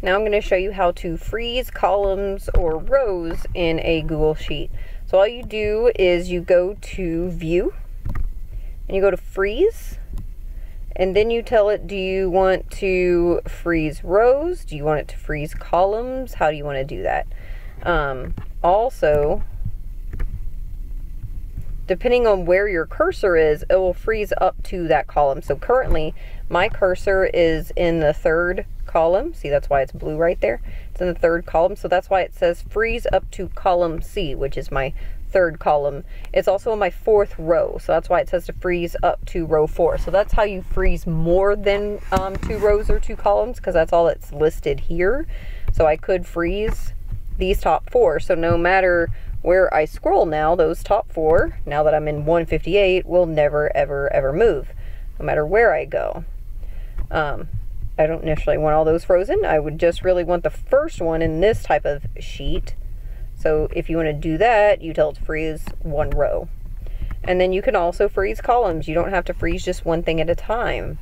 Now I'm going to show you how to freeze columns or rows in a Google Sheet. So all you do is you go to View, and you go to Freeze, and then you tell it, do you want to freeze rows? Do you want it to freeze columns? How do you want to do that? Also, depending on where your cursor is, it will freeze up to that column. So currently, my cursor is in the third column. See, that's why it's blue right there. It's in the third column, so that's why it says freeze up to column C, which is my third column. It's also in my fourth row, so that's why it says to freeze up to row 4. So that's how you freeze more than 2 rows or 2 columns, because that's all that's listed here. So I could freeze these top 4, so no matter where I scroll now, those top 4, now that I'm in 158, will never ever ever move, no matter where I go. I don't necessarily want all those frozen. I would just really want the first one in this type of sheet. So if you want to do that, you tell it to freeze 1 row. And then you can also freeze columns. You don't have to freeze just one thing at a time.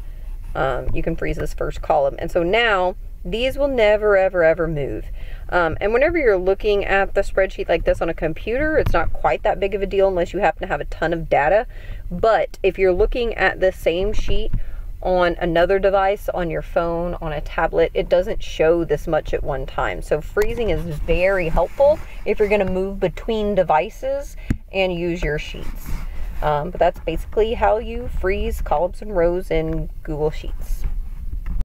You can freeze this first column. And so now, these will never, ever, ever move. And whenever you're looking at the spreadsheet like this on a computer, it's not quite that big of a deal unless you happen to have a ton of data. But if you're looking at the same sheet on another device, on your phone, on a tablet, it doesn't show this much at one time. So freezing is very helpful if you're going to move between devices and use your sheets. But that's basically how you freeze columns and rows in Google Sheets.